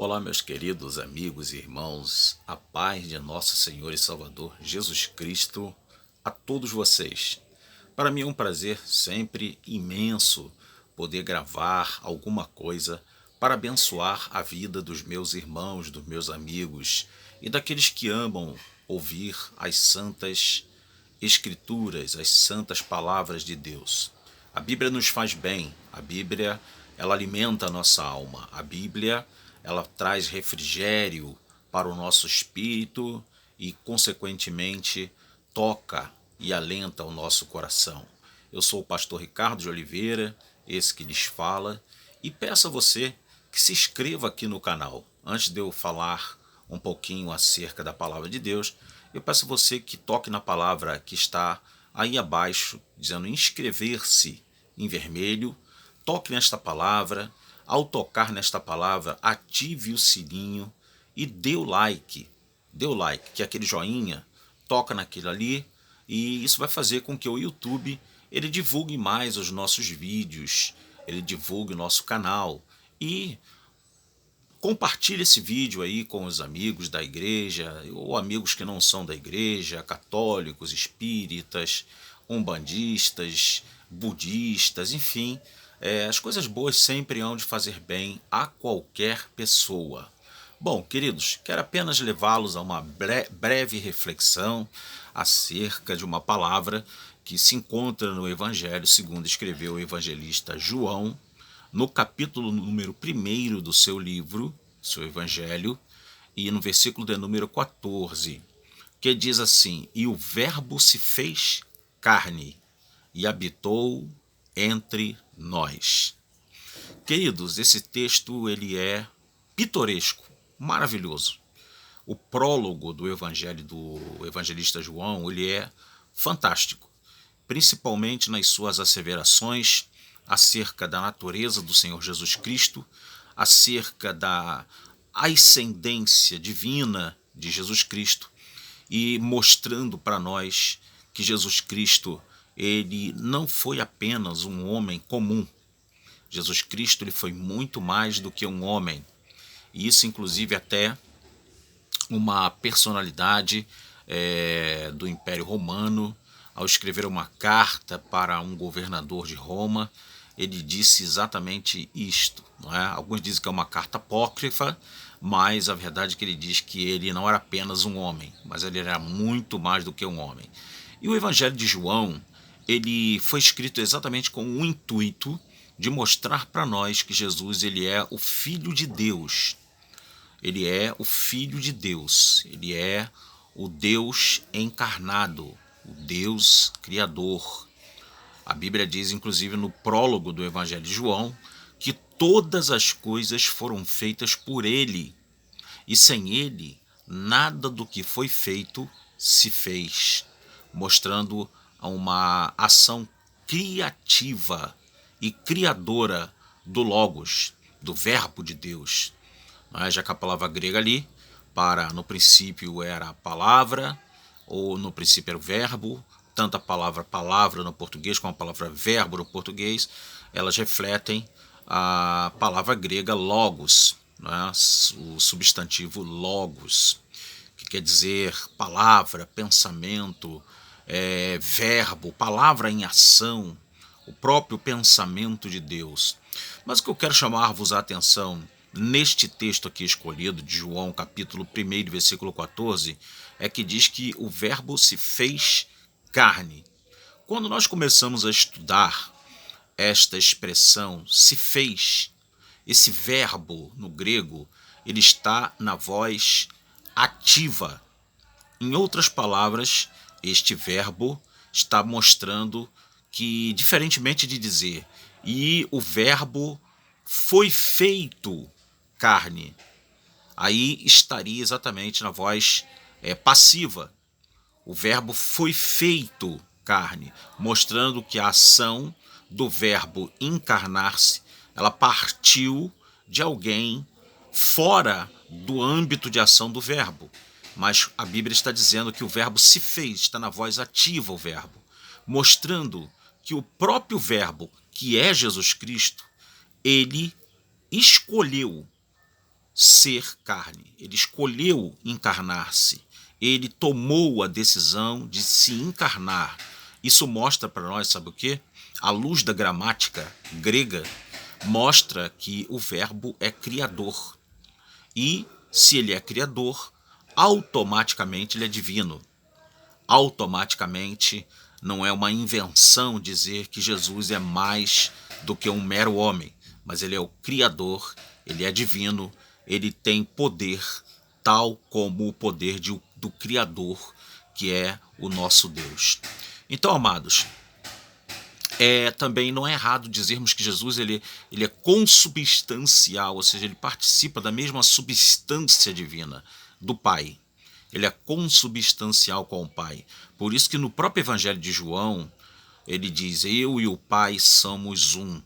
Olá, meus queridos amigos e irmãos, a paz de nosso Senhor e Salvador Jesus Cristo a todos vocês. Para mim é um prazer sempre imenso poder gravar alguma coisa para abençoar a vida dos meus irmãos, dos meus amigos e daqueles que amam ouvir as santas Escrituras, as santas palavras de Deus. A Bíblia nos faz bem, a Bíblia ela alimenta a nossa alma, a Bíblia ela traz refrigério para o nosso espírito e, consequentemente, toca e alenta o nosso coração. Eu sou o pastor Ricardo de Oliveira, esse que lhes fala, e peço a você que se inscreva aqui no canal. Antes de eu falar um pouquinho acerca da palavra de Deus, eu peço a você que toque na palavra que está aí abaixo, dizendo inscrever-se em vermelho. Toque nesta palavra. Ao tocar nesta palavra, ative o sininho e dê o like. Dê o like, que é aquele joinha, toca naquilo ali, e isso vai fazer com que o YouTube ele divulgue mais os nossos vídeos, ele divulgue o nosso canal e compartilhe esse vídeo aí com os amigos da igreja ou amigos que não são da igreja, católicos, espíritas, umbandistas, budistas, enfim. As coisas boas sempre hão de fazer bem a qualquer pessoa. Bom, queridos, quero apenas levá-los a uma breve reflexão acerca de uma palavra que se encontra no Evangelho, segundo escreveu o evangelista João, no capítulo número 1 do seu livro, seu Evangelho, e no versículo de número 14, que diz assim: "E o Verbo se fez carne e habitou entre nós." Queridos, esse texto ele é pitoresco, maravilhoso. O prólogo do Evangelho do evangelista João ele é fantástico, principalmente nas suas asseverações acerca da natureza do Senhor Jesus Cristo, acerca da ascendência divina de Jesus Cristo e mostrando para nós que Jesus Cristo ele não foi apenas um homem comum. Jesus Cristo ele foi muito mais do que um homem. E isso inclusive até uma personalidade do Império Romano, ao escrever uma carta para um governador de Roma, ele disse exatamente isto. Não é? Alguns dizem que é uma carta apócrifa, mas a verdade é que ele diz que ele não era apenas um homem, mas ele era muito mais do que um homem. E o Evangelho de João ele foi escrito exatamente com o intuito de mostrar para nós que Jesus ele é o Filho de Deus. Ele é o Filho de Deus, ele é o Deus encarnado, o Deus Criador. A Bíblia diz, inclusive, no prólogo do Evangelho de João, que todas as coisas foram feitas por ele, e sem ele, nada do que foi feito se fez, mostrando uma ação criativa e criadora do Logos, do Verbo de Deus. Já que a palavra grega ali, para no princípio era a palavra, ou no princípio era o verbo, tanto a palavra no português como a palavra verbo no português, elas refletem a palavra grega logos, né? O substantivo logos, que quer dizer palavra, pensamento, verbo, palavra em ação, o próprio pensamento de Deus. Mas o que eu quero chamar-vos a atenção neste texto aqui escolhido, de João, capítulo 1, versículo 14, é que diz que o Verbo se fez carne. Quando nós começamos a estudar esta expressão, se fez, esse verbo no grego, ele está na voz ativa. Em outras palavras, este verbo está mostrando que, diferentemente de dizer, e o verbo foi feito carne, aí estaria exatamente na voz passiva. O verbo foi feito carne, mostrando que a ação do verbo encarnar-se, ela partiu de alguém fora do âmbito de ação do verbo. Mas a Bíblia está dizendo que o verbo se fez, está na voz ativa o verbo, mostrando que o próprio verbo, que é Jesus Cristo, ele escolheu ser carne, ele escolheu encarnar-se, ele tomou a decisão de se encarnar. Isso mostra para nós, sabe o quê? À luz da gramática grega, mostra que o verbo é criador. E se ele é criador, automaticamente ele é divino. Automaticamente não é uma invenção dizer que Jesus é mais do que um mero homem, mas ele é o criador, ele é divino, ele tem poder tal como o poder do Criador, que é o nosso Deus. Então, amados, também não é errado dizermos que Jesus ele é consubstancial, ou seja, ele participa da mesma substância divina do Pai. Ele é consubstancial com o Pai. Por isso que no próprio Evangelho de João, ele diz, eu e o Pai somos um.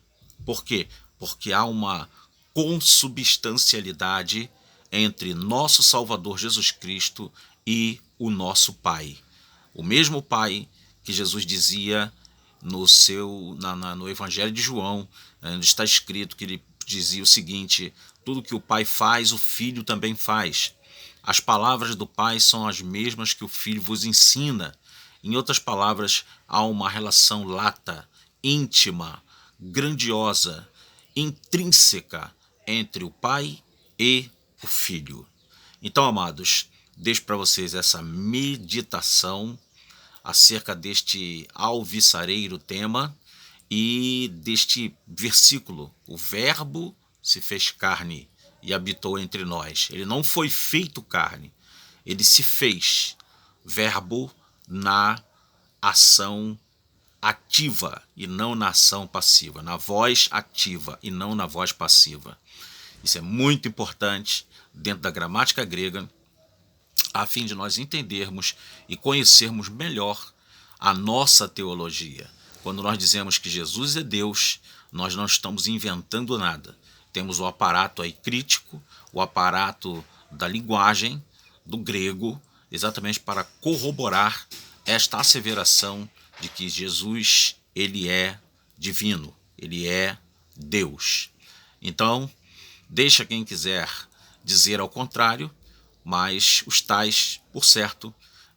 Por quê? Porque há uma consubstancialidade entre nosso Salvador Jesus Cristo e o nosso Pai. O mesmo Pai que Jesus dizia no Evangelho de João, onde está escrito que ele dizia o seguinte, tudo que o Pai faz, o Filho também faz. As palavras do Pai são as mesmas que o Filho vos ensina. Em outras palavras, há uma relação lata, íntima, grandiosa, intrínseca entre o Pai e o Filho. Então, amados, deixo para vocês essa meditação acerca deste alvissareiro tema e deste versículo. O Verbo se fez carne e habitou entre nós. Ele não foi feito carne, ele se fez verbo na ação ativa e não na ação passiva, na voz ativa e não na voz passiva. Isso é muito importante dentro da gramática grega, a fim de nós entendermos e conhecermos melhor a nossa teologia. Quando nós dizemos que Jesus é Deus, nós não estamos inventando nada. Temos o aparato aí crítico, o aparato da linguagem, do grego, exatamente para corroborar esta asseveração de que Jesus, ele é divino, ele é Deus. Então, deixa quem quiser dizer ao contrário, mas os tais, por certo,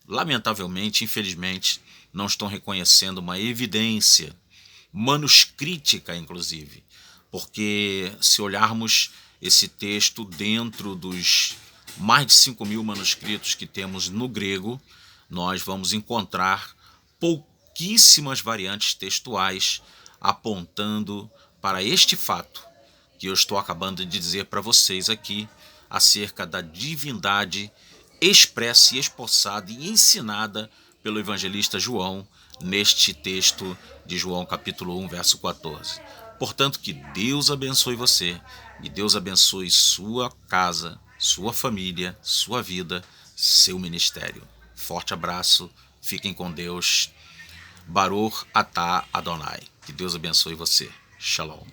lamentavelmente, infelizmente, não estão reconhecendo uma evidência manuscrítica, inclusive, porque se olharmos esse texto dentro dos mais de 5.000 manuscritos que temos no grego, nós vamos encontrar pouquíssimas variantes textuais apontando para este fato que eu estou acabando de dizer para vocês aqui, acerca da divindade expressa e esboçada e ensinada pelo evangelista João neste texto de João capítulo 1, verso 14. Portanto, que Deus abençoe você e Deus abençoe sua casa, sua família, sua vida, seu ministério. Forte abraço, fiquem com Deus. Baruch atah Adonai. Que Deus abençoe você. Shalom.